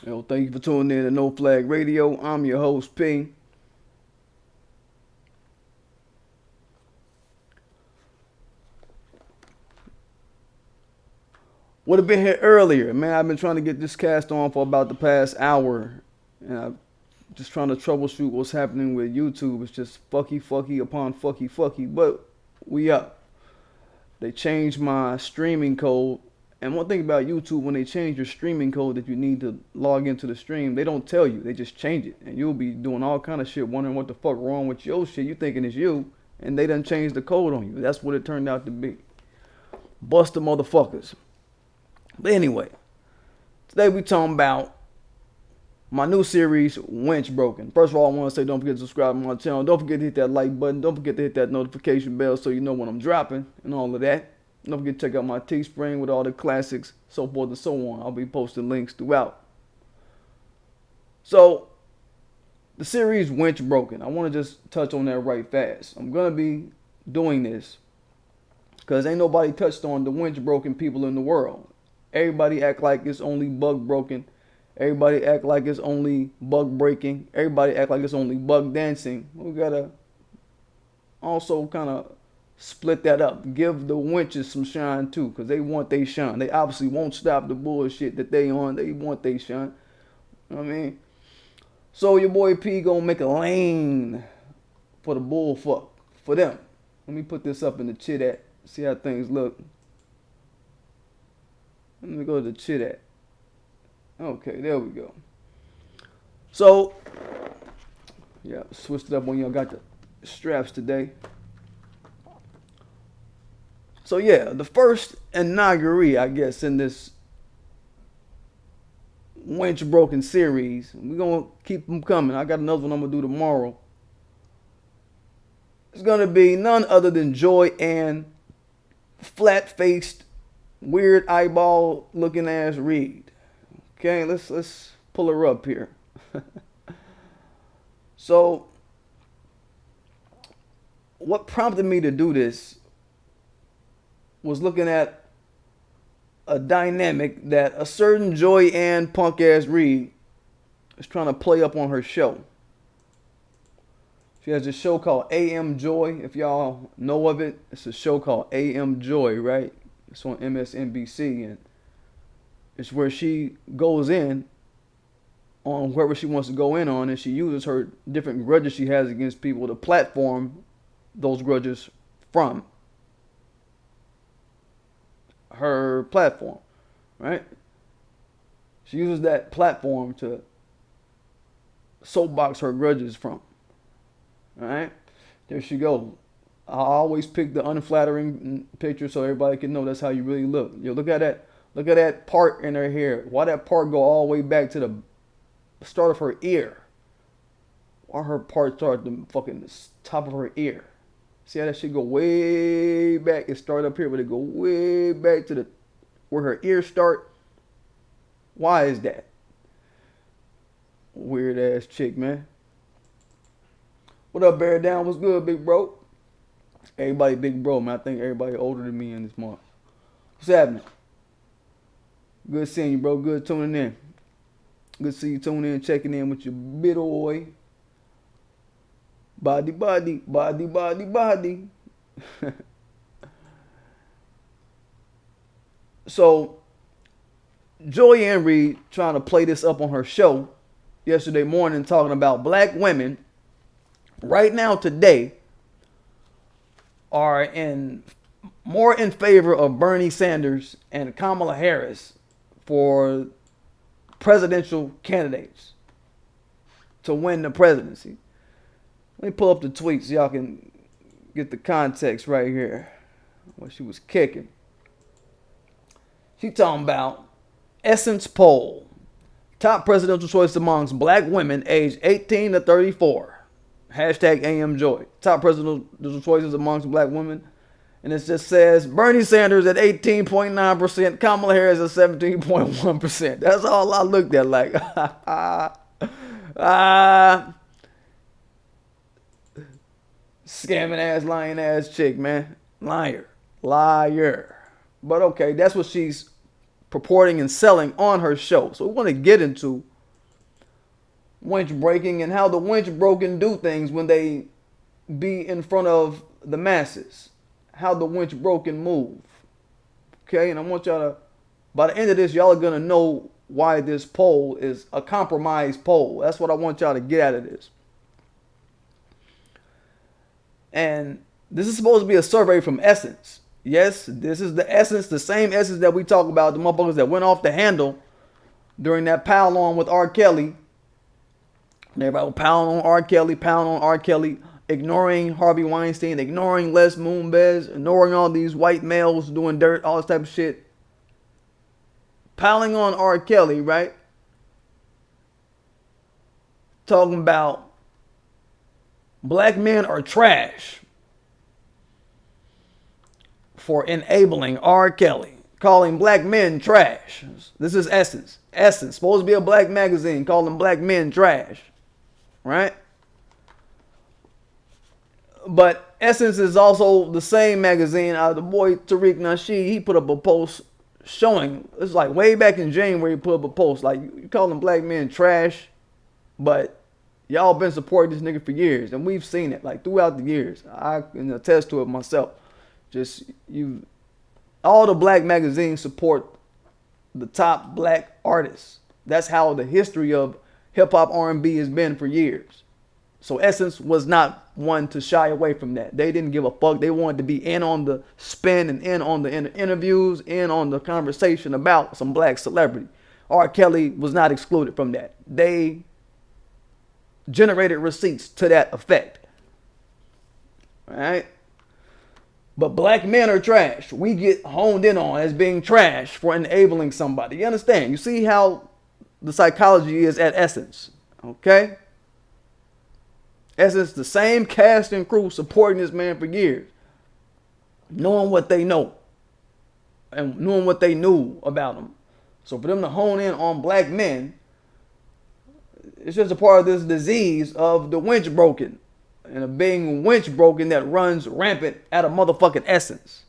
Yo, thank you for tuning in to No Flag Radio. I'm your host, P. Would have been here earlier, man. I've been trying to get this cast on for about the past hour, and I'm just trying to troubleshoot what's happening with YouTube. It's just fucky upon fucky, but we up. They changed my streaming code, and one thing about YouTube, when they change your streaming code that you need to log into the stream, they don't tell you. They just change it, and you'll be doing all kind of shit, wondering what the fuck wrong with your shit. You thinking it's you, and they done changed the code on you. That's what it turned out to be. Bust the motherfuckers. But anyway, today we talking about my new series, WENCHBROKEN. First of all, I want to say don't forget to subscribe to my channel. Don't forget to hit that like button. Don't forget to hit that notification bell so you know when I'm dropping and all of that. Don't forget to check out my Teespring with all the classics, so forth and so on. I'll be posting links throughout. So, the series WENCHBROKEN. I want to just touch on that right fast. I'm going to be doing this because ain't nobody touched on the WENCHBROKEN people in the world. Everybody act like it's only bug broken. Everybody act like it's only bug breaking. Everybody act like it's only bug dancing. We gotta also kind of split that up. Give the winches some shine too, because they want they shine. They obviously won't stop the bullshit that they on. They want they shine. You know what I mean? So your boy P gonna make a lane for the bull fuck. For them. Let me put this up in the chit at. See how things look. Let me go to the chit at. Okay, there we go. So, yeah, switched it up when y'all got the straps today. So yeah, the first inauguree, I guess, in this WENCHBROKEN series. We're going to keep them coming. I got another one I'm going to do tomorrow. It's going to be none other than Joy Ann, flat-faced, weird eyeball looking ass Reid. Okay, let's pull her up here. So, what prompted me to do this was looking at a dynamic that a certain Joy Ann punk ass Reid is trying to play up on her show. She has a show called AMJoy. If y'all know of it, it's a show called AMJoy, right? It's on MSNBC, and it's where she goes in on whoever she wants to go in on, and she uses her different grudges she has against people to platform those grudges from her platform, right? She uses that platform to soapbox her grudges from, all right? There she goes. I always pick the unflattering picture so everybody can know that's how you really look. You look at that. Look at that part in her hair. Why that part go all the way back to the start of her ear? Why her part start at the fucking top of her ear? See how that shit go way back? It start up here, but it go way back to the where her ears start. Why is that? Weird ass chick, man. What up, Bear Down? What's good, big bro? Everybody big bro, man. I think everybody older than me in this month. What's happening? Good seeing you, bro. Good tuning in. Good to see you tuning in, checking in with your bit boy. Body. So, Joy Ann Reid trying to play this up on her show yesterday morning, talking about black women right now today are more in favor of Bernie Sanders and Kamala Harris for presidential candidates to win the presidency. Let me pull up the tweets so y'all can get the context right here. What she was kicking. She talking about Essence poll. Top presidential choice amongst black women aged 18 to 34. Hashtag AMJoy. Top presidential choices amongst black women. And it just says Bernie Sanders at 18.9%, Kamala Harris at 17.1%. That's all I looked at like. Scamming ass, lying ass chick, man. Liar. But okay, that's what she's purporting and selling on her show. So we want to get into winch breaking and how the winch broken do things when they be in front of the masses. How the winch broken move. Okay, and I want y'all to, by the end of this, y'all are gonna know why this poll is a compromised poll. That's what I want y'all to get out of this. And this is supposed to be a survey from Essence. Yes, this is the Essence, the same Essence that we talk about, the motherfuckers that went off the handle during that pile on with R. Kelly. And everybody was pounding on R. Kelly, ignoring Harvey Weinstein, ignoring Les Moonves, ignoring all these white males doing dirt, all this type of shit. Piling on R. Kelly, right? Talking about black men are trash for enabling R. Kelly. Calling black men trash. This is Essence. Essence, supposed to be a black magazine, calling black men trash. Right? But Essence is also the same magazine. The boy Tariq Nasheed, he put up a post showing, it's like way back in January, he put up a post like, you calling black men trash, but y'all been supporting this nigga for years, and we've seen it like throughout the years. I can attest to it myself. Just all the black magazines support the top black artists. That's how the history of hip hop R&B has been for years. So Essence was not one to shy away from that. They didn't give a fuck. They wanted to be in on the spin and in on the interviews, in on the conversation about some black celebrity. R. Kelly was not excluded from that. They generated receipts to that effect. All right? But black men are trash. We get honed in on as being trash for enabling somebody. You understand? You see how the psychology is at Essence. Okay? Essence, the same cast and crew supporting this man for years. Knowing what they know. And knowing what they knew about him. So for them to hone in on black men, it's just a part of this disease of the winch broken. And of being winch broken that runs rampant at a motherfucking Essence.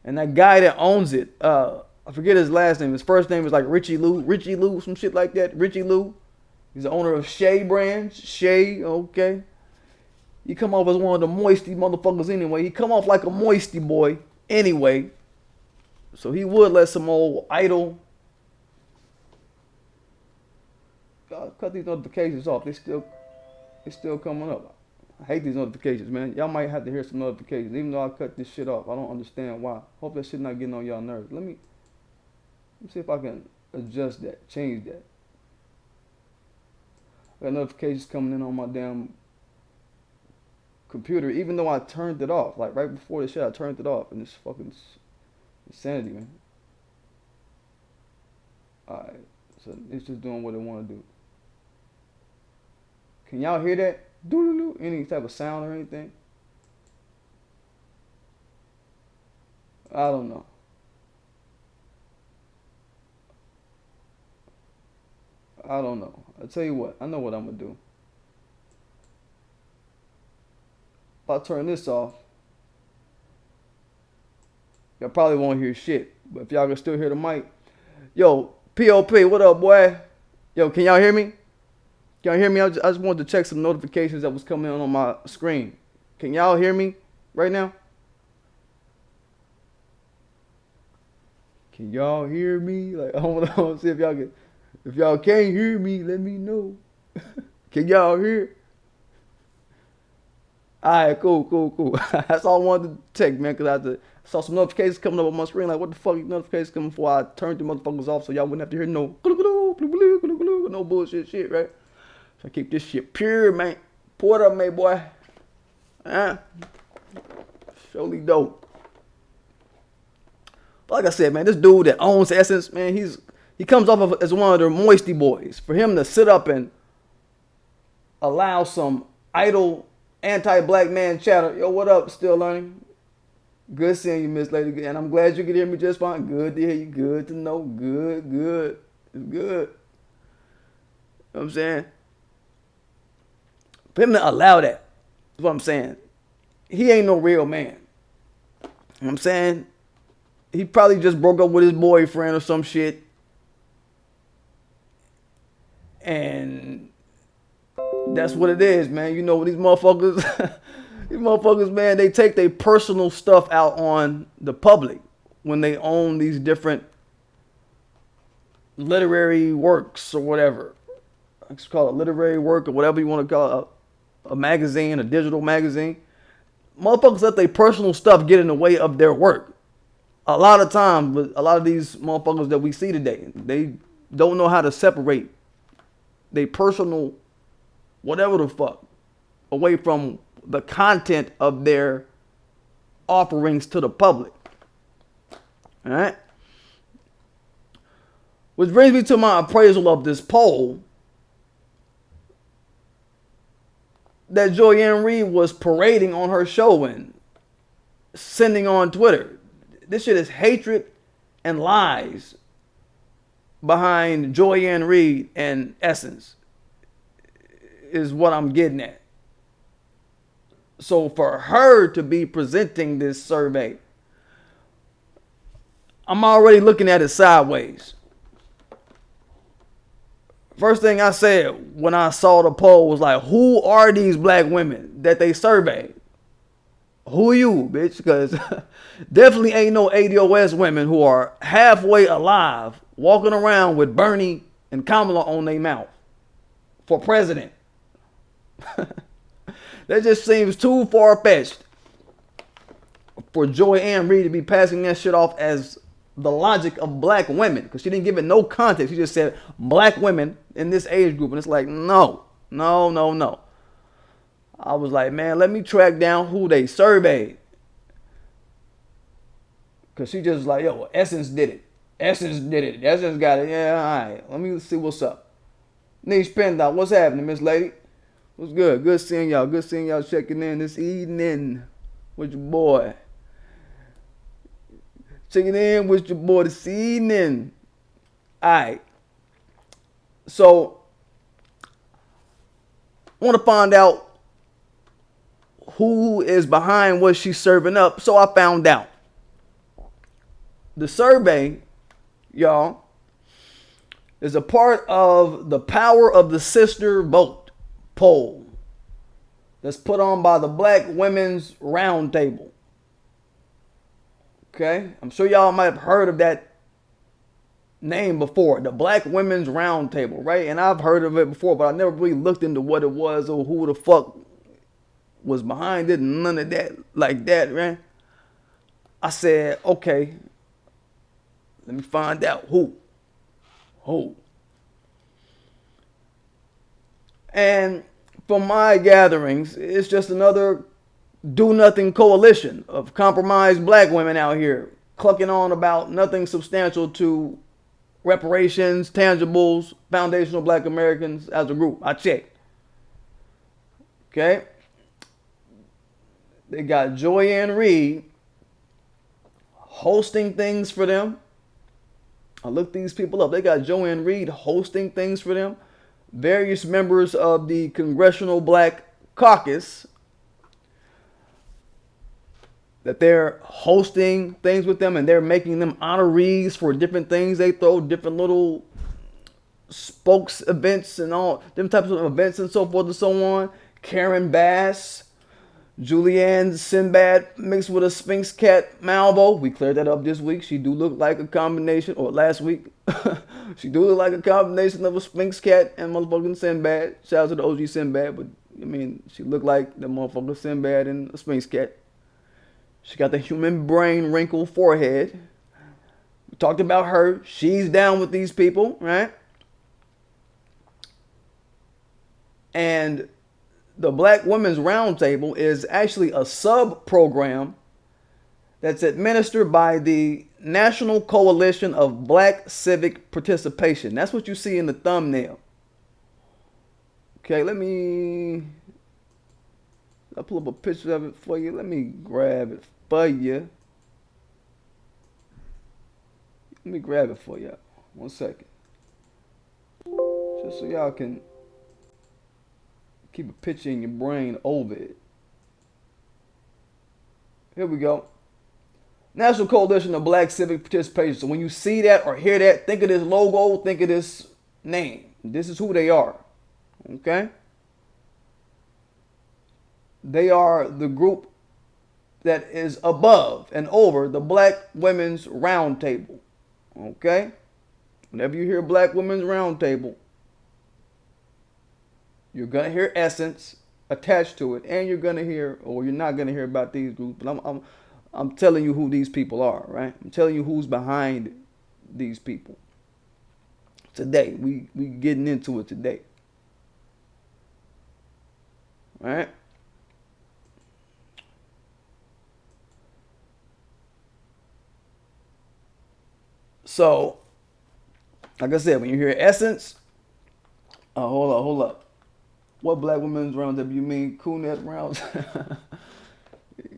And that guy that owns it, I forget his last name. His first name is like Richie Lou, some shit like that. Richie Lou. He's the owner of Shea Brands. Shea, okay. He come off as one of the moisty motherfuckers anyway. He come off like a moisty boy anyway. So he would let some old idle. God, cut these notifications off. They still coming up. I hate these notifications, man. Y'all might have to hear some notifications, even though I cut this shit off. I don't understand why. Hope that shit not getting on y'all nerves. Let me see if I can adjust that, change that. I got notifications coming in on my damn computer, even though I turned it off. Like right before the shit, I turned it off, and it's fucking insanity, man. Alright, so it's just doing what it want to do. Can y'all hear that? Doo-doo-doo. Any type of sound or anything? I don't know. I don't know. I'll tell you what. I know what I'm going to do. If I turn this off, y'all probably won't hear shit. But if y'all can still hear the mic. Yo, POP, what up, boy? Yo, can y'all hear me? Can y'all hear me? I just wanted to check some notifications that was coming on my screen. Can y'all hear me right now? Can y'all hear me? Like, I want to see if y'all can. If y'all can't hear me, let me know. Can y'all hear? Alright, cool. That's all I wanted to check, man, because I saw some notifications coming up on my screen. Like, what the fuck are these notifications coming for? I turned the motherfuckers off so y'all wouldn't have to hear no bullshit shit, right? So I keep this shit pure, man. Pour it up, mate, boy. Surely dope. But like I said, man, this dude that owns Essence, man, he comes off as one of the moisty boys. For him to sit up and allow some idle anti-black man chatter. Yo, what up? Still learning. Good seeing you, Miss Lady. And I'm glad you can hear me just fine. Good to hear you. Good to know. Good. It's good. You know what I'm saying? For him to allow that, is what I'm saying. He ain't no real man. You know what I'm saying? He probably just broke up with his boyfriend or some shit. And that's what it is, man. You know, these motherfuckers, these motherfuckers, man, they take their personal stuff out on the public when they own these different literary works or whatever. Let's call it literary work or whatever you want to call it, a magazine, a digital magazine. Motherfuckers let their personal stuff get in the way of their work. A lot of times, but a lot of these motherfuckers that we see today, they don't know how to separate their personal whatever the fuck away from the content of their offerings to the public. All right? Which brings me to my appraisal of this poll that Joy Ann Reid was parading on her show and sending on Twitter. This shit is hatred and lies behind Joy Ann Reid and Essence is what I'm getting at. So for her to be presenting this survey, I'm already looking at it sideways. First thing I said when I saw the poll was like, who are these black women that they surveyed? Who are you, bitch? Because definitely ain't no ADOS women who are halfway alive walking around with Bernie and Kamala on their mouth for president. That just seems too far-fetched for Joy Ann Reid to be passing that shit off as the logic of black women, because she didn't give it no context. She just said black women in this age group, and it's like, no. I was like, man, let me track down who they surveyed, because she just like, yo, Essence did it. Essence got it. Yeah, all right. Let me see what's up. Niche Pendot, what's happening, Miss Lady? What's good? Good seeing y'all. Good seeing y'all checking in this evening with your boy. Checking in with your boy this evening. Alright. So, I want to find out who is behind what she's serving up. So I found out. The survey, y'all, is a part of the Power of the Sister vote poll that's put on by the Black Women's Roundtable. Okay, I'm sure y'all might have heard of that name before, the Black Women's Roundtable, right? And I've heard of it before, but I never really looked into what it was or who the fuck was behind it, and none of that like that, right? I said, okay, let me find out who. And from my gatherings, it's just another do-nothing coalition of compromised black women out here clucking on about nothing substantial to reparations, tangibles, foundational black Americans as a group. I checked. Okay? They got Joy Ann Reid hosting things for them. I looked these people up. They got Joy Ann Reid hosting things for them. Various members of the Congressional Black Caucus that they're hosting things with them, and they're making them honorees for different things. They throw different little spokes events and all different types of events and so forth and so on. Karen Bass, Julianne Sinbad mixed with a Sphinx Cat Malvo. We cleared that up this week. She do look like a combination, or last week. She do look like a combination of a Sphinx Cat and motherfucking Sinbad. Shout out to the OG Sinbad, but I mean, she looked like the motherfucker Sinbad and a Sphinx Cat. She got the human brain wrinkled forehead. We talked about her. She's down with these people, right? And the Black Women's Roundtable is actually a sub-program that's administered by the National Coalition of Black Civic Participation. That's what you see in the thumbnail. Okay, I'll pull up a picture of it for you. Let me grab it for you. Let me grab it for you. 1 second. Just so y'all can keep a picture in your brain over it. Here we go. National Coalition of Black Civic Participation. So when you see that or hear that, think of this logo, think of this name. This is who they are. Okay? They are the group that is above and over the Black Women's Roundtable. Okay? Whenever you hear Black Women's Roundtable, you're going to hear Essence attached to it, and you're going to hear, or you're not going to hear about these groups, but I'm telling you who these people are, right? I'm telling you who's behind these people. Today, we getting into it today. All right? So, like I said, when you hear Essence, hold up. What Black Women's Roundtable? You mean Coolnet Round?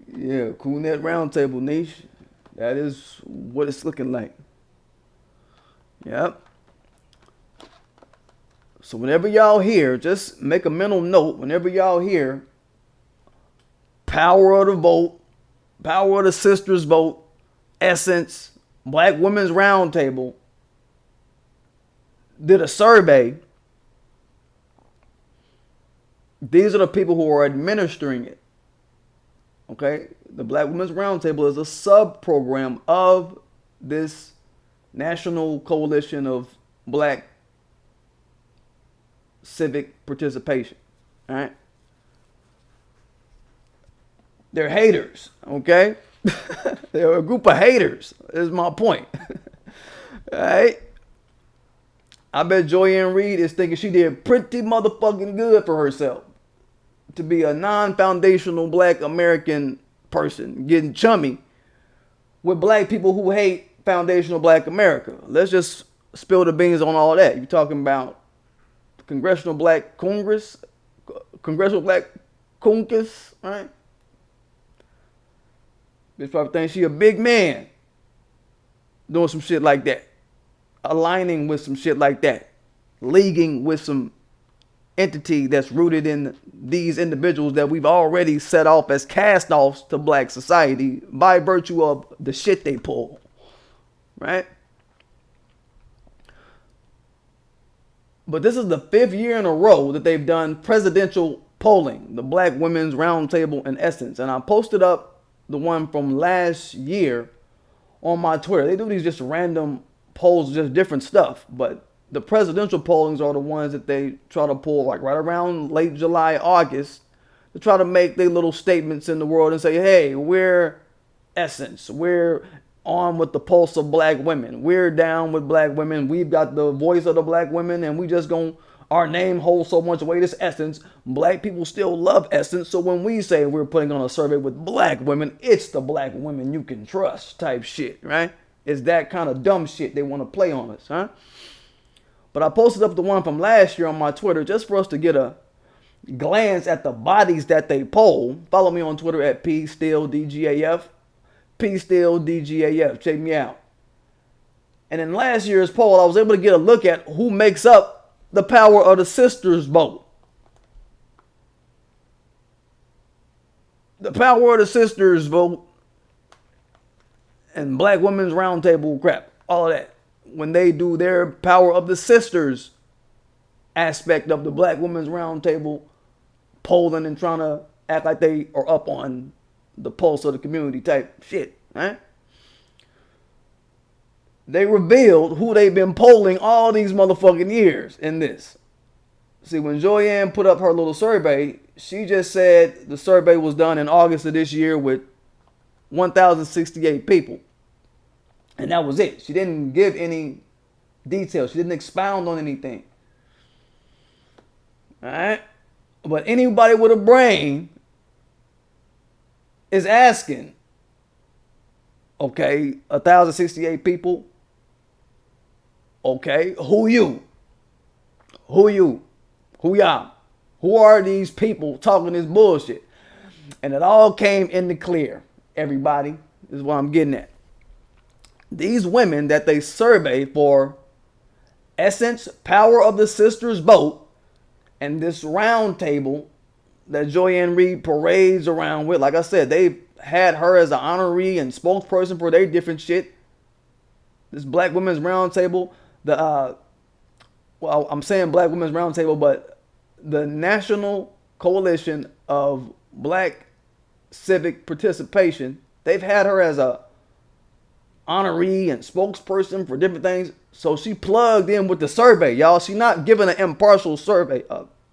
Yeah, Coolnet Roundtable, niche. That is what it's looking like. Yep. So whenever y'all hear, just make a mental note. Whenever y'all hear Power of the Vote, Power of the Sisters Vote, Essence, Black Women's Roundtable did a survey. These are the people who are administering it. Okay? The Black Women's Roundtable is a sub-program of this National Coalition of Black Civic Participation. All right? They're haters. Okay? They're a group of haters, is my point. All right? I bet Joy Ann Reid is thinking she did pretty motherfucking good for herself to be a non-foundational Black American person, getting chummy with Black people who hate foundational Black America. Let's just spill the beans on all that. You're talking about Congressional Black Congress, Congressional Black Congress, right? Bitch probably thinks she a big man doing some shit like that. Aligning with some shit like that. Leaguing with some entity that's rooted in these individuals that we've already set off as cast-offs to Black society by virtue of the shit they pull. Right? But this is the 5th year in a row that they've done presidential polling, the Black Women's Roundtable in Essence. And I posted up the one from last year on my Twitter. They do these just random polls, just different stuff. But the presidential pollings are the ones that they try to pull like right around late July, August, to try to make their little statements in the world and say, hey, we're Essence. We're on with the pulse of Black women. We're down with Black women. We've got the voice of the Black women, and we just our name holds so much weight as Essence. Black people still love Essence. So when we say we're putting on a survey with Black women, it's the Black women you can trust type shit, right? It's that kind of dumb shit they want to play on us, huh? But I posted up the one from last year on my Twitter just for us to get a glance at the bodies that they poll. Follow me on Twitter at PStillDGAF. PStillDGAF. Check me out. And in last year's poll, I was able to get a look at who makes up the Power of the Sisters vote. The Power of the Sisters vote and Black Women's Roundtable crap. All of that. When they do their Power of the Sisters aspect of the Black Women's Roundtable polling and trying to act like they are up on the pulse of the community type shit, right? They revealed who they've been polling all these motherfucking years in this. See, when Joy Ann put up her little survey, she just said the survey was done in August of this year with 1,068 people. And that was it. She didn't give any details. She didn't expound on anything. All right? But anybody with a brain is asking, okay, 1,068 people. Okay, who you? Who you? Who y'all? Who are these people talking this bullshit? And it all came in the clear, everybody. This is what I'm getting at. These women that they surveyed for Essence, Power of the Sisters vote, and this round table that Joy Ann Reid parades around with, like I said, they've had her as an honoree and spokesperson for their different shit. This Black Women's Round Table, the well, I'm saying Black Women's Roundtable, but the National Coalition of Black Civic Participation, they've had her as a honoree and spokesperson for different things. So she plugged in with the survey, y'all. She's not giving an impartial survey.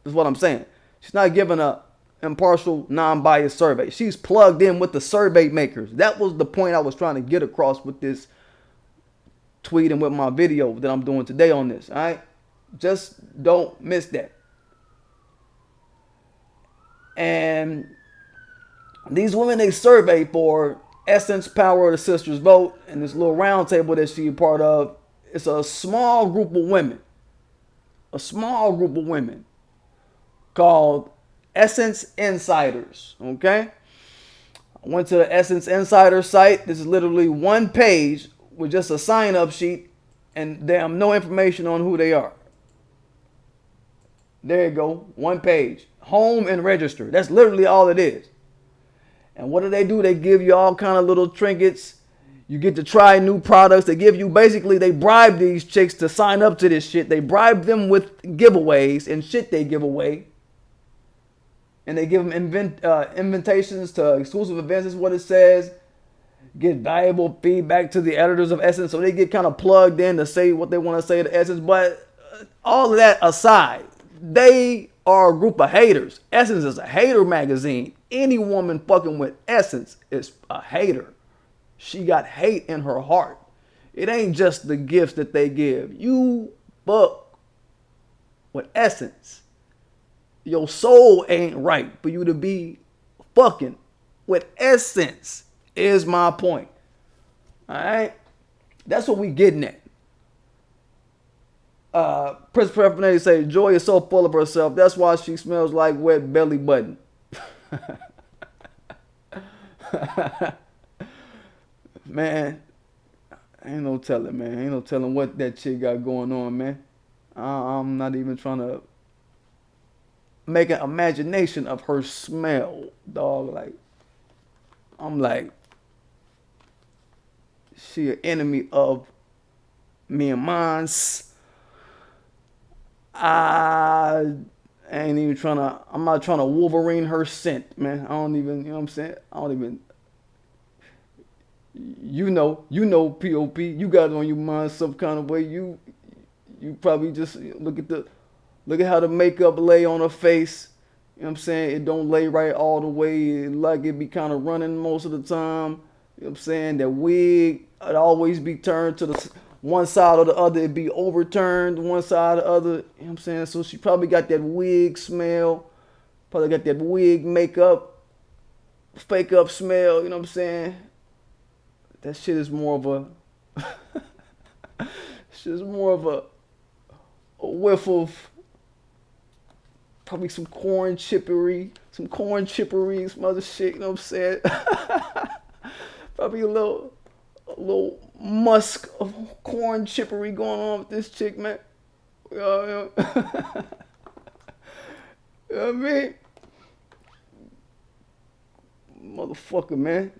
Is what I'm saying. She's not giving a impartial, non-biased survey. She's plugged in with the survey makers. That was the point I was trying to get across with this tweet and with my video that I'm doing today on this. All right, just don't miss that. And these women, they survey for Essence, Power of the Sisters Vote, and this little round table that she's a part of. It's a small group of women. A small group of women called Essence Insiders. Okay? I went to the Essence Insider site. This is literally one page with just a sign-up sheet and damn no information on who they are. There you go. One page. Home and register. That's literally all it is. And what do? They give you all kind of little trinkets. You get to try new products. They give you, basically, they bribe these chicks to sign up to this shit. They bribe them with giveaways and shit they give away. And they give them invitations to exclusive events, is what it says. Get valuable feedback to the editors of Essence. So they get kind of plugged in to say what they want to say to Essence. But all of that aside, they are a group of haters. Essence is a hater magazine. Any woman fucking with Essence is a hater. She got hate in her heart. It ain't just the gifts that they give. You fuck with Essence. Your soul ain't right for you to be fucking with Essence, is my point. Alright? That's what we getting at. Prince Preference say Joy is so full of herself. That's why she smells like wet belly button. Man, ain't no telling, man. Ain't no telling what that chick got going on, man. I'm not even trying to make an imagination of her smell, dog. Like, I'm like, she an enemy of me and mine's. I ain't even trying to, I'm not trying to Wolverine her scent, man. I don't even, you know what I'm saying? I don't even, you know, POP, you got it on your mind some kind of way. You probably just look at how the makeup lay on her face. You know what I'm saying? It don't lay right all the way. It be kind of running most of the time. You know what I'm saying? That wig, it always be turned to the one side or the other. It be overturned one side or the other. You know what I'm saying? So she probably got that wig smell. Probably got that wig makeup, fake up smell. You know what I'm saying? That shit is more of a a whiff of probably some corn chippery, some other shit, you know what I'm saying? Probably a little musk of corn chippery going on with this chick, man. You know what I mean? Motherfucker, man.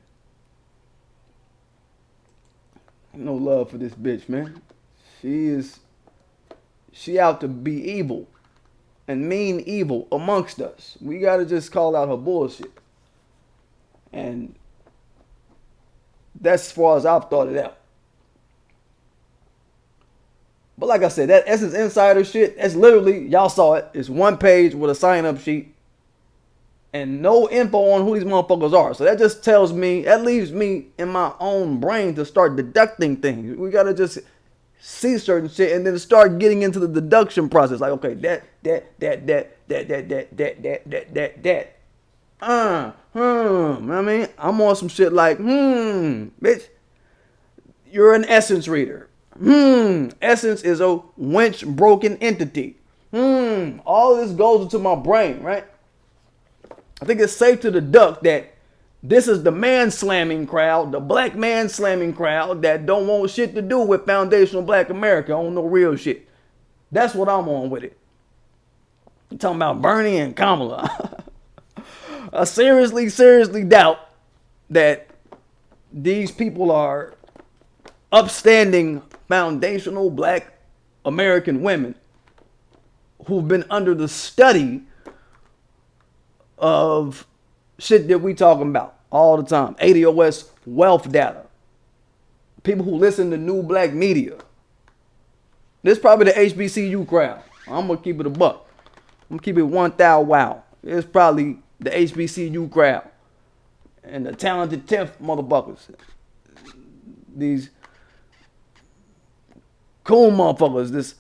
No love for this bitch, man. She out to be evil and mean evil amongst us. We gotta just call out her bullshit. And that's as far as I've thought it out. But like I said, that Essence Insider shit, that's literally, y'all saw it. It's one page with a sign-up sheet and no info on who these motherfuckers are. So that just tells me, that leaves me in my own brain to start deducting things. We gotta just see certain shit and then start getting into the deduction process. Like, okay, that. I mean, I'm on some shit like, bitch, you're an Essence reader. Essence is a WENCHBROKEN entity. All this goes into my brain, right? I think it's safe to deduct that this is the man-slamming crowd, the black man-slamming crowd that don't want shit to do with foundational black America on no real shit. That's what I'm on with it. I'm talking about Bernie and Kamala. I seriously doubt that these people are upstanding foundational black American women who've been under the study of shit that we talking about all the time. ADOS wealth data. People who listen to new black media. This is probably the HBCU crowd. I'm going to keep it a buck. I'm going to keep it 1,000 wow. It's probably the HBCU crowd. And the talented 10th motherfuckers. These cool motherfuckers.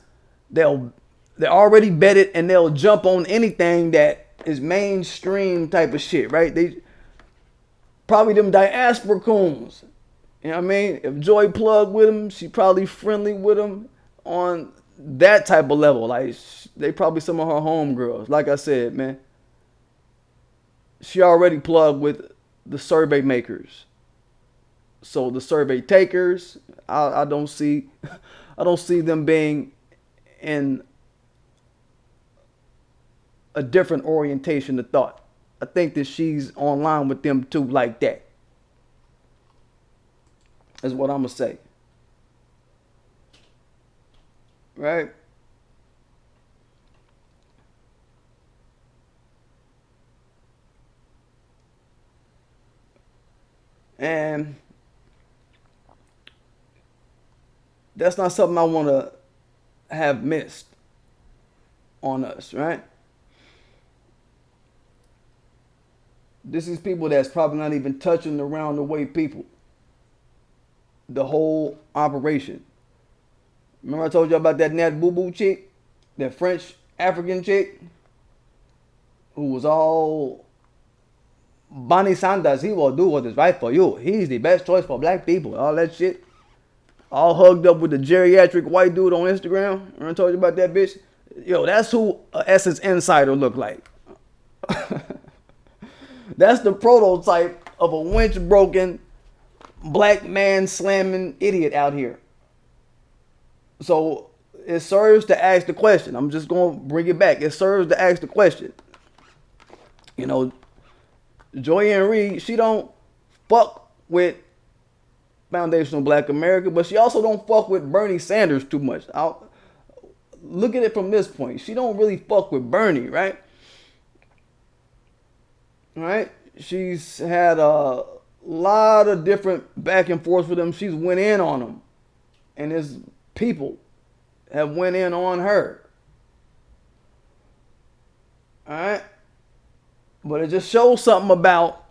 They're already vetted and they'll jump on anything that is mainstream type of shit, right? They probably them diaspora coons. You know what I mean? If Joy plug with them, she probably friendly with them on that type of level. Like, they probably some of her homegirls. Like I said, man, she already plugged with the survey makers. So the survey takers, I don't see them being in a different orientation of thought. I think that she's online with them too, like that. Is what I'm gonna say. Right? And that's not something I want to have missed on us, right? This is people that's probably not even touching around the way people. The whole operation. Remember I told you about that Nat Boo Boo chick? That French African chick? Who was all Bonnie Sanders, he will do what is right for you. He's the best choice for black people. All that shit. All hugged up with the geriatric white dude on Instagram. Remember I told you about that bitch? Yo, that's who Essence Insider look like. That's the prototype of a winch broken black man slamming idiot out here. So it serves to ask the question. I'm just going to bring it back. It serves to ask the question. You know, Joy Ann Reid, she don't fuck with foundational black America, but she also don't fuck with Bernie Sanders too much. I'll look at it from this point. She don't really fuck with Bernie, right? Right? She's had a lot of different back and forth with him. She's went in on him. And his people have went in on her. Alright? But it just shows something about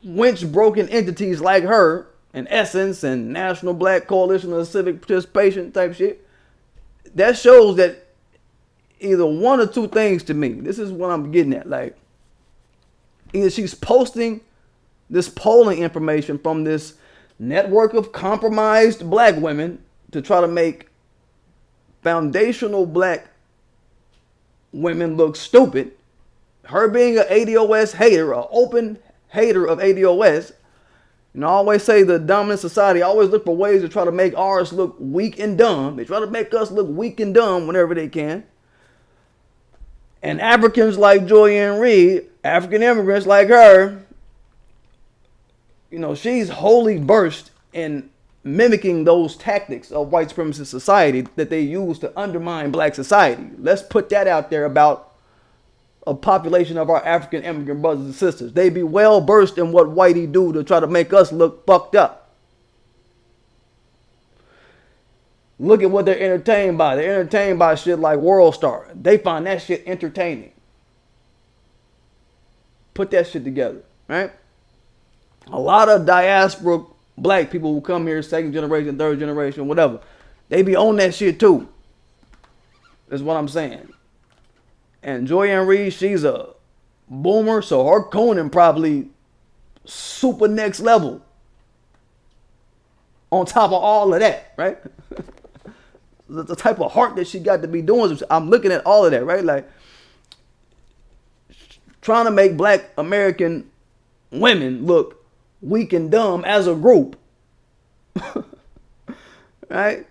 winch-broken entities like her, and Essence, and National Black Coalition of Civic Participation type shit. That shows that either one or two things to me. This is what I'm getting at. Like, either she's posting this polling information from this network of compromised black women to try to make foundational black women look stupid. Her being an ADOS hater, an open hater of ADOS. You know, I always say the dominant society always look for ways to try to make ours look weak and dumb. They try to make us look weak and dumb whenever they can. And Africans like Joy Ann Reid, African immigrants like her, you know, she's wholly versed in mimicking those tactics of white supremacist society that they use to undermine black society. Let's put that out there about a population of our African immigrant brothers and sisters. They be well versed in what whitey do to try to make us look fucked up. Look at what they're entertained by. They're entertained by shit like World Star. They find that shit entertaining. Put that shit together, right? A lot of diaspora black people who come here, second generation, third generation, whatever, they be on that shit too. Is what I'm saying. And Joy Ann Reid, she's a boomer, so her Conan probably super next level. On top of all of that, right? The type of heart that she got to be doing. I'm looking at all of that, right? Like, trying to make black American women look weak and dumb as a group. Right?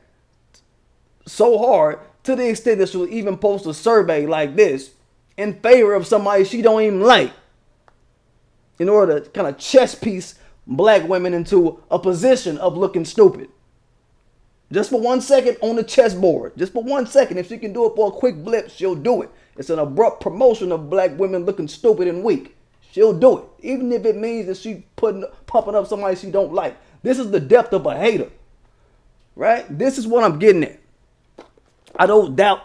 So hard. To the extent that she'll even post a survey like this in favor of somebody she don't even like, in order to kind of chess piece black women into a position of looking stupid. Just for 1 second on the chessboard. Just for 1 second. If she can do it for a quick blip, she'll do it. It's an abrupt promotion of black women looking stupid and weak. She'll do it. Even if it means that she's pumping up somebody she don't like. This is the depth of a hater. Right? This is what I'm getting at. I don't doubt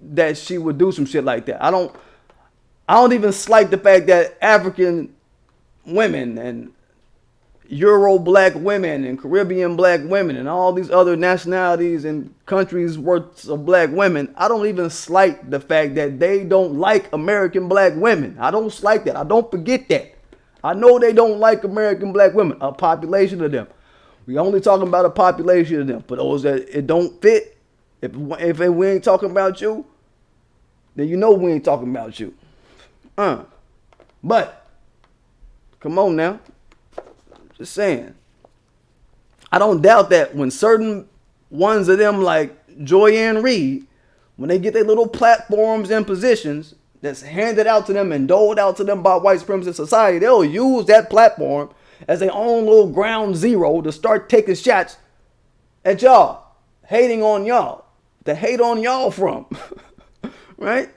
that she would do some shit like that. I don't even slight the fact that African women and Euro black women and Caribbean black women and all these other nationalities and countries worth of black women, I don't even slight the fact that they don't like American black women. I don't slight that. I don't forget that. I know they don't like American black women, a population of them. We only talking about a population of them. For those that it don't fit, if we ain't talking about you, then you know we ain't talking about you. But, come on now. Just saying. I don't doubt that when certain ones of them like Joy Ann Reid, when they get their little platforms and positions that's handed out to them and doled out to them by white supremacist society, they'll use that platform as their own little ground zero to start taking shots at y'all, hating on y'all, to hate on y'all from, right?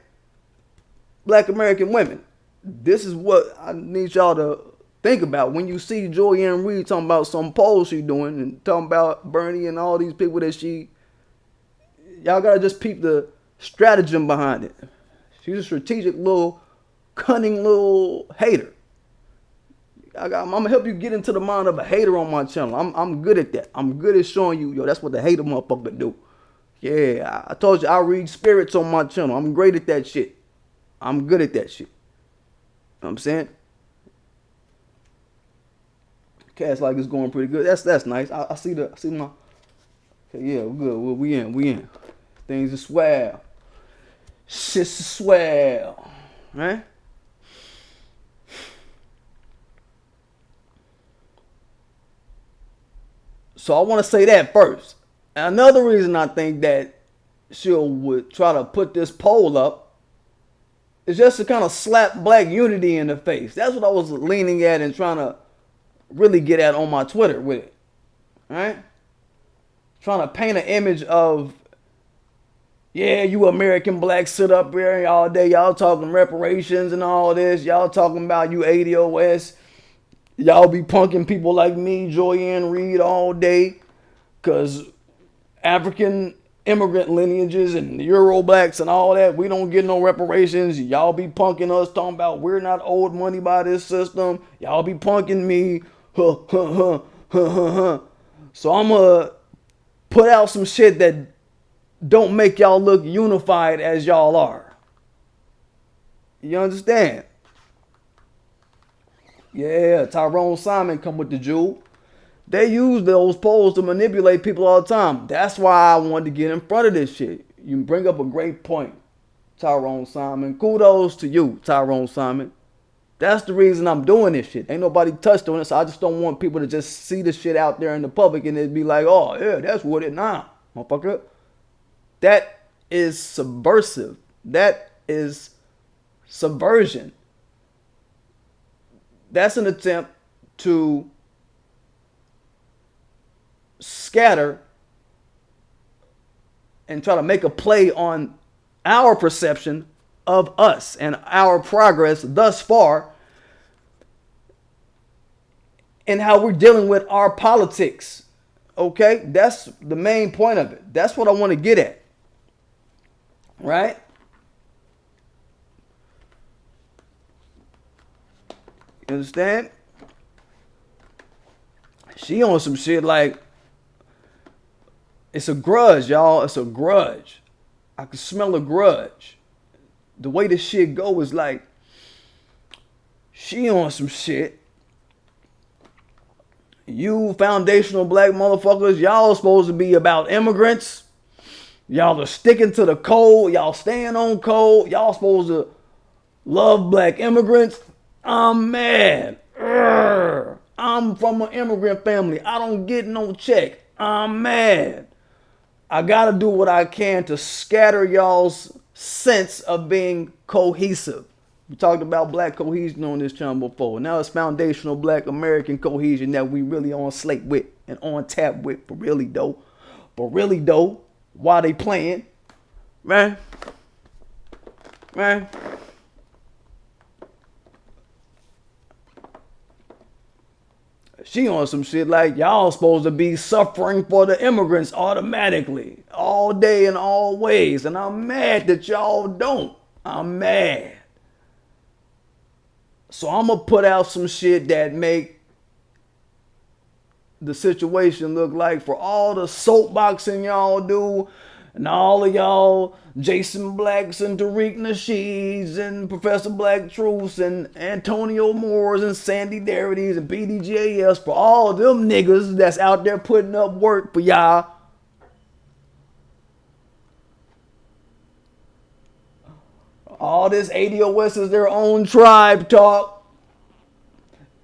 Black American women. This is what I need y'all to think about when you see Joy Ann Reid talking about some polls she doing and talking about Bernie and all these people that y'all gotta just peep the stratagem behind it. She's a strategic little, cunning little hater. I'm gonna help you get into the mind of a hater on my channel. I'm good at that. I'm good at showing you, yo, that's what the hater motherfucker do. Yeah, I told you I read spirits on my channel. I'm great at that shit. I'm good at that shit. You know what I'm saying? Cast like it's going pretty good. That's nice. I see my. Okay, yeah, we're good. We in. Things are swell. Shit's swell, right? So I want to say that first. Another reason I think that she would try to put this poll up is just to kind of slap black unity in the face. That's what I was leaning at and trying to really get at on my Twitter with it. Right? Trying to paint an image of, yeah, you American blacks sit up here all day, y'all talking reparations and all this, y'all talking about you ADOS, y'all be punking people like me, Joy Ann Reid, all day, because African immigrant lineages and Euro blacks and all that, we don't get no reparations. Y'all be punking us, talking about we're not owed money by this system. Y'all be punking me. So I'm going to put out some shit that don't make y'all look unified as y'all are. You understand? Yeah, Tyrone Simon come with the jewel. They use those polls to manipulate people all the time. That's why I wanted to get in front of this shit. You bring up a great point, Tyrone Simon. Kudos to you, Tyrone Simon. That's the reason I'm doing this shit. Ain't nobody touched on it, so I just don't want people to just see the shit out there in the public and it'd be like, oh, yeah, that's what it now, motherfucker. That is subversive. That is subversion. That's an attempt to scatter and try to make a play on our perception of us and our progress thus far and how we're dealing with our politics. Okay? That's the main point of it. That's what I want to get at. Right? You understand? She on some shit like, it's a grudge, y'all. It's a grudge. I can smell a grudge. The way this shit go is like, she on some shit. You foundational black motherfuckers, y'all supposed to be about immigrants. Y'all are sticking to the code. Y'all staying on code. Y'all supposed to love black immigrants. I'm mad. I'm from an immigrant family. I don't get no check. I'm mad. I gotta do what I can to scatter y'all's sense of being cohesive. We talked about black cohesion on this channel before. Now it's foundational black American cohesion that we really on slate with and on tap with for really though. But really though, why they playing? Man. She on some shit like y'all supposed to be suffering for the immigrants automatically, all day and all ways. And I'm mad that y'all don't. I'm mad. So I'm gonna put out some shit that make the situation look like, for all the soapboxing y'all do, and all of y'all Jason Blacks and Tariq Nasheeds and Professor Black Truths and Antonio Moores and Sandy Darities and PDGAF, for all them niggas that's out there putting up work for y'all. All this ADOS is their own tribe talk.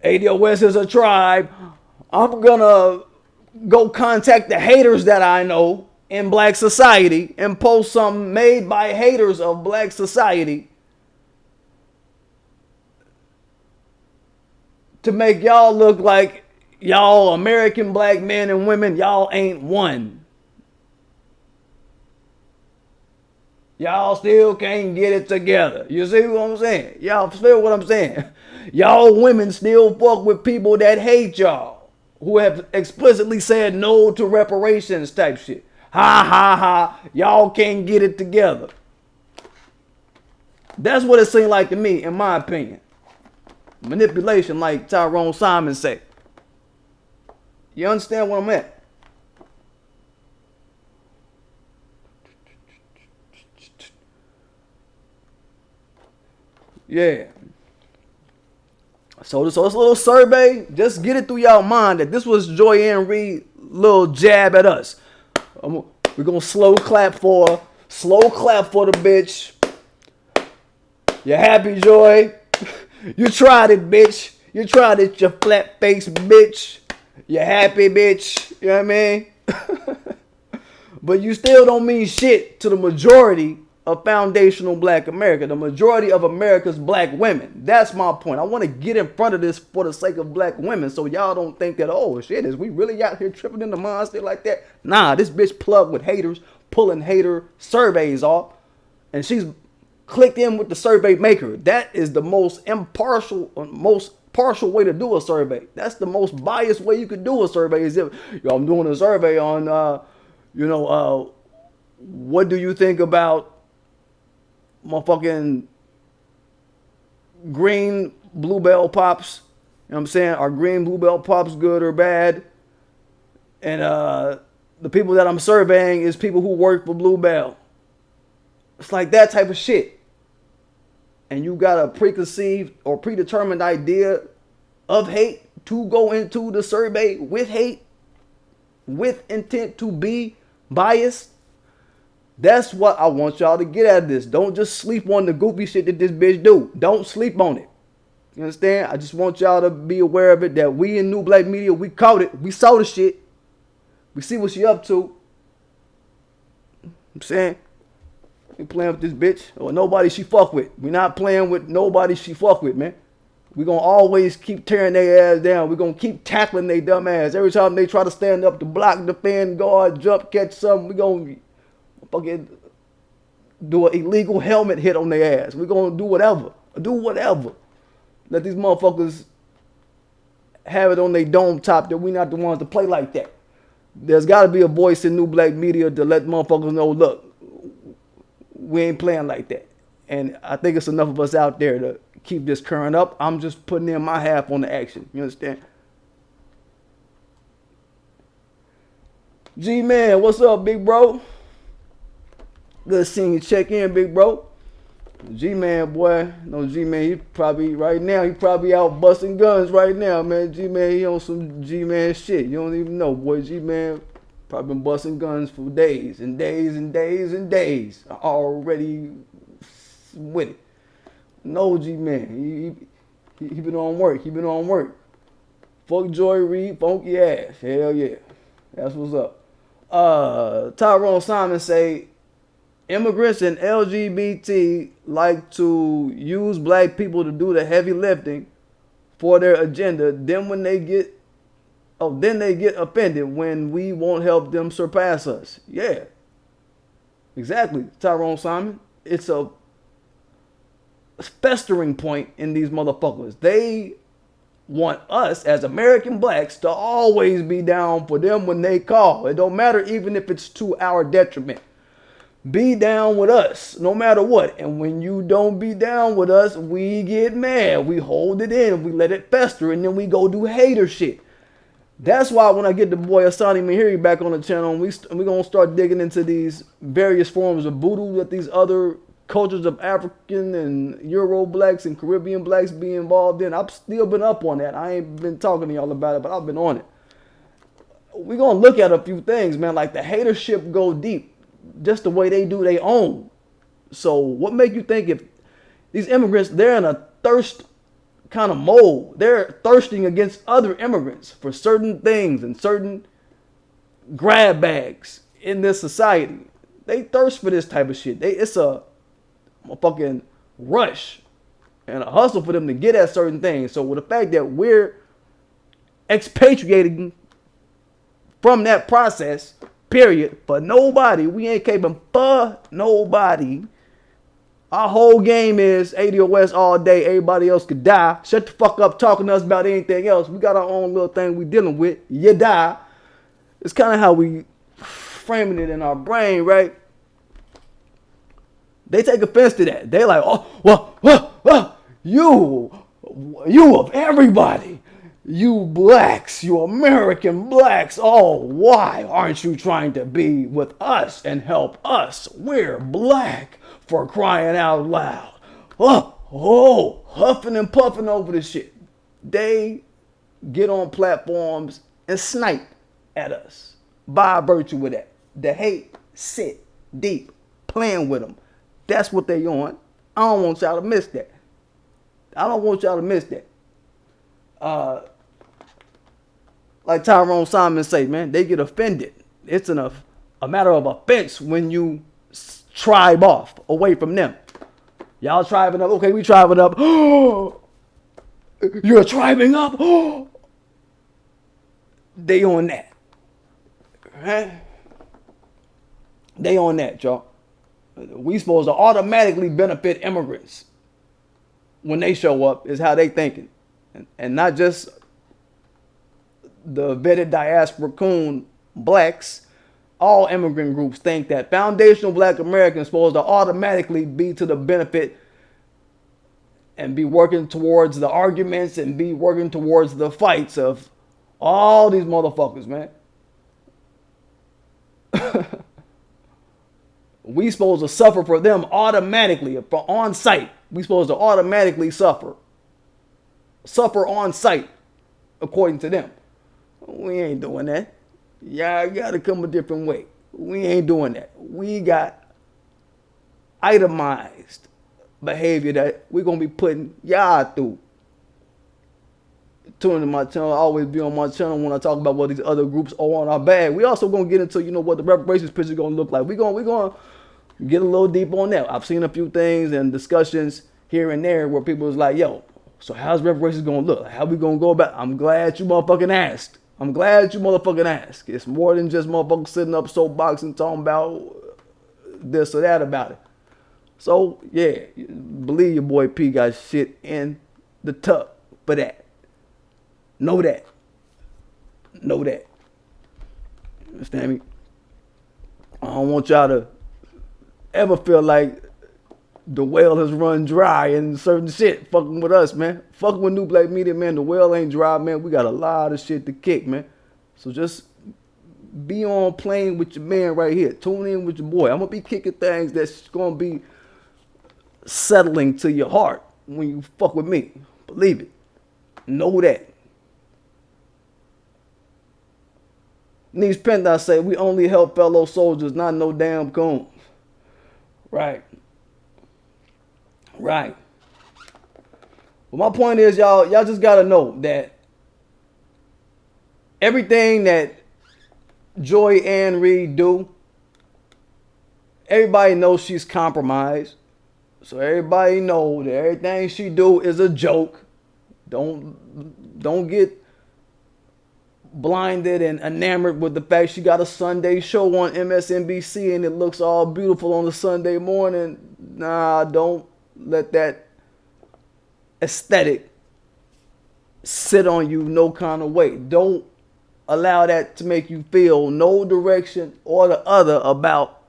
ADOS is a tribe. I'm gonna go contact the haters that I know in black society and post something made by haters of black society to make y'all look like y'all American black men and women, y'all ain't one. Y'all still can't get it together. You see what I'm saying? Y'all feel what I'm saying? Y'all women still fuck with people that hate y'all, who have explicitly said no to reparations type shit. Ha ha ha. Y'all can't get it together. That's what it seemed like to me, in my opinion. Manipulation, like Tyrone Simon said. You understand what I'm at? Yeah. So this little survey, just get it through y'all mind that this was Joy Ann Reid little jab at us. We're gonna slow clap for the bitch. You happy, Joy? You tried it, bitch. You tried it, you flat face bitch. You happy, bitch. You know what I mean? But you still don't mean shit to the majority of foundational black America, the majority of America's black women. That's my point. I want to get in front of this for the sake of black women, so y'all don't think that, oh shit, is we really out here tripping in the monster like that? Nah, this bitch plugged with haters, pulling hater surveys off, and she's clicked in with the survey maker. That is the most impartial, most partial way to do a survey. That's the most biased way you could do a survey. Is if, yo, I'm doing a survey on, what do you think about motherfucking green bluebell pops? You know what I'm saying? Are green bluebell pops good or bad? And the people that I'm surveying is people who work for Bluebell. It's like that type of shit. And you got a preconceived or predetermined idea of hate to go into the survey with hate, with intent to be biased. That's what I want y'all to get out of this. Don't just sleep on the goofy shit that this bitch do. Don't sleep on it. You understand? I just want y'all to be aware of it, that we in New Black Media, we caught it. We saw the shit. We see what she up to. I'm saying, we playing with this bitch or nobody she fuck with. We not playing with nobody she fuck with, man. We gonna always keep tearing their ass down. We gonna keep tackling their dumb ass. Every time they try to stand up to block, defend, guard, jump, catch something, we gonna fucking do an illegal helmet hit on their ass. We gonna do whatever. Do whatever. Let these motherfuckers have it on their dome top that we not the ones to play like that. There's got to be a voice in New Black Media to let motherfuckers know, look, we ain't playing like that. And I think it's enough of us out there to keep this current up. I'm just putting in my half on the action. You understand? G-Man, what's up, big bro? Good seeing you check in, big bro. G-Man, boy. No, G-Man, he probably, right now, he probably out busting guns right now, man. G-Man, he on some G-Man shit. You don't even know, boy. G-Man probably been busting guns for days and days and days and days. Already with it. No, G-Man. He been on work. He been on work. Fuck Joy Reid, funky ass. Hell yeah. That's what's up. Tyrone Simon say, immigrants and LGBT like to use black people to do the heavy lifting for their agenda. Then when they get Oh, then they get offended when we won't help them surpass us. Yeah, exactly, Tyrone Simon. It's a festering point in these motherfuckers. They want us as American blacks to always be down for them when they call. It don't matter even if it's to our detriment. Be down with us no matter what. And when you don't be down with us, we get mad. We hold it in. We let it fester. And then we go do hater shit. That's why when I get the boy Asani Mahiri back on the channel, we're going to start digging into these various forms of voodoo that these other cultures of African and Euro blacks and Caribbean blacks be involved in. I've still been up on that. I ain't been talking to y'all about it, but I've been on it. We're going to look at a few things, man. Like the hatership go deep. Just the way they do their own. So what make you think if these immigrants, they're in a thirst kind of mode. They're thirsting against other immigrants for certain things and certain grab bags in this society. They thirst for this type of shit. It's a fucking rush and a hustle for them to get at certain things. So with the fact that we're expatriating from that process, period, for nobody, we ain't caping for nobody. Our whole game is ADOS all day. Everybody else could die. Shut the fuck up talking to us about anything else. We got our own little thing we dealing with. You die. It's kind of how we framing it in our brain, right? They take offense to that. They like, oh, well, you of everybody. You blacks, you American blacks, oh, why aren't you trying to be with us and help us? We're black, for crying out loud. Oh, huffing and puffing over this shit. They get on platforms and snipe at us by virtue of that. The hate sit deep, playing with them. That's what they on. I don't want y'all to miss that. I don't want y'all to miss that. Like Tyrone Simon say, man, they get offended. It's a matter of offense when you tribe off away from them. Y'all tribing up. Okay, we tribing up. You're tribing up. They on that. Right? They on that, y'all. We supposed to automatically benefit immigrants when they show up is how they thinking. And not just the vetted diaspora coon blacks. All immigrant groups think that foundational black Americans supposed to automatically be to the benefit and be working towards the arguments and be working towards the fights of all these motherfuckers, man. We supposed to suffer for them automatically on sight. We supposed to automatically suffer on sight according to them. We ain't doing that. Y'all gotta come a different way. We ain't doing that. We got itemized behavior that we're gonna be putting y'all through. Tune into my channel. I always be on my channel when I talk about what these other groups are on our bag. We also gonna get into, what the reparations picture gonna look like. We gonna get a little deep on that. I've seen a few things and discussions here and there where people was like, yo, so how's reparations gonna look? How we gonna go about it? I'm glad you motherfucking asked. It's more than just motherfuckers sitting up soapboxing talking about this or that about it. So, yeah, believe your boy P got shit in the tuck for that. Know that. Understand me? I don't want y'all to ever feel like the well has run dry and certain shit fucking with us, man. Fucking with New Black Media, man. The well ain't dry, man. We got a lot of shit to kick, man. So just be on playing with your man right here. Tune in with your boy. I'm going to be kicking things that's going to be settling to your heart when you fuck with me. Believe it. Know that. Niece Penta say, we only help fellow soldiers, not no damn coons. Right. Well, my point is, y'all just got to know that everything that Joy Ann Reid do, everybody knows she's compromised. So everybody know that everything she do is a joke. Don't get blinded and enamored with the fact she got a Sunday show on MSNBC and it looks all beautiful on a Sunday morning. Nah, don't let that aesthetic sit on you no kind of way. Don't allow that to make you feel no direction or the other about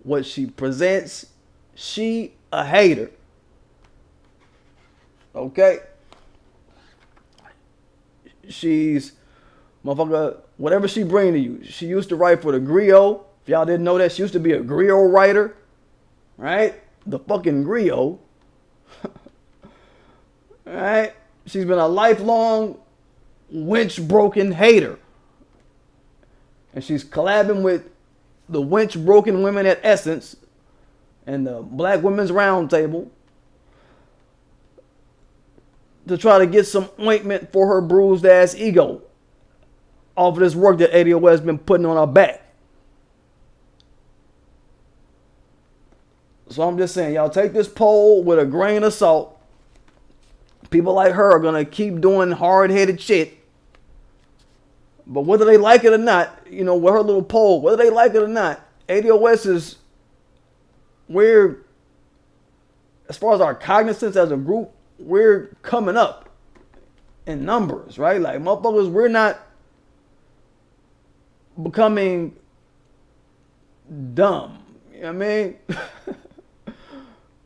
what she presents. She a hater. Okay? She's, motherfucker, whatever she bring to you. She used to write for the Griot. If y'all didn't know that, she used to be a Griot writer. Right? The fucking Griot. Right? She's been a lifelong WENCHBROKEN hater. And she's collabing with the WENCHBROKEN women at Essence and the Black Women's Roundtable to try to get some ointment for her bruised ass ego off of this work that ADOS has been putting on her back. So I'm just saying, y'all take this poll with a grain of salt. People like her are going to keep doing hard-headed shit. But whether they like it or not, you know, with her little poll, whether they like it or not, ADOS is, we're, as far as our cognizance as a group, we're coming up in numbers, right? Like, motherfuckers, we're not becoming dumb. You know what I mean?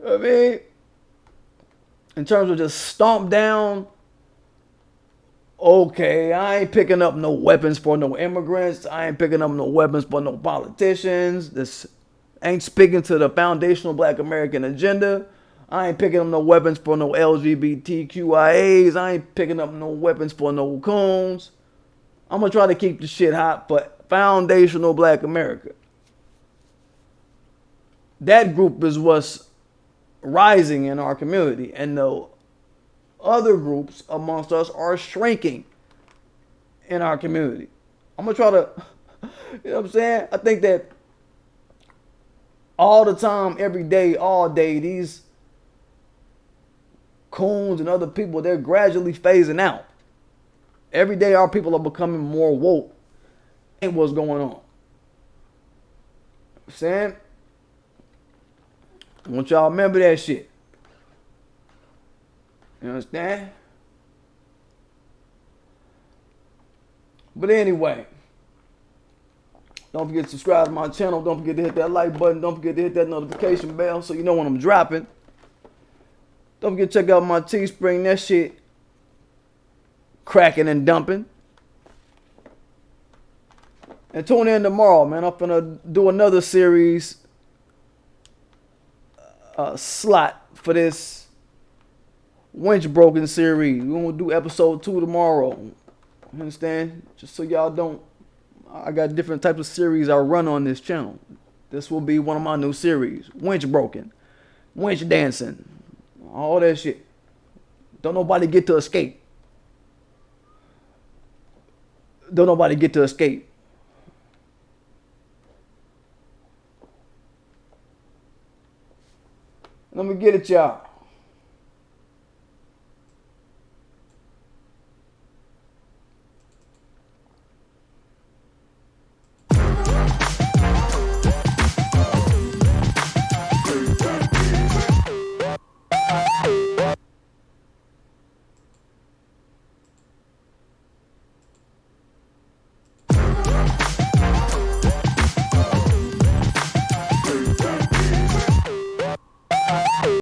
I mean, in terms of just stomp down, okay, I ain't picking up no weapons for no immigrants. I ain't picking up no weapons for no politicians. This ain't speaking to the foundational Black American agenda. I ain't picking up no weapons for no LGBTQIAs. I ain't picking up no weapons for no coons. I'm going to try to keep the shit hot for foundational Black America. That group is what's rising in our community. And the other groups amongst us are shrinking in our community. I'm going to try to, you know what I'm saying? I think that all the time, every day, all day, these coons and other people, they're gradually phasing out. Every day our people are becoming more woke. Ain't what's going on. You know what I'm saying? I want y'all to remember that shit. You understand? But anyway, don't forget to subscribe to my channel. Don't forget to hit that like button. Don't forget to hit that notification bell so you know when I'm dropping. Don't forget to check out my Teespring. That shit cracking and dumping. And tune in tomorrow, man. I'm gonna do another series slot for this WENCHBROKEN series. We're gonna do episode 2 tomorrow. You understand? Just so y'all don't, I got different types of series I run on this channel. This will be one of my new series. WENCHBROKEN. Wench dancing. All that shit. Don't nobody get to escape. Don't nobody get to escape. Let me get it, y'all.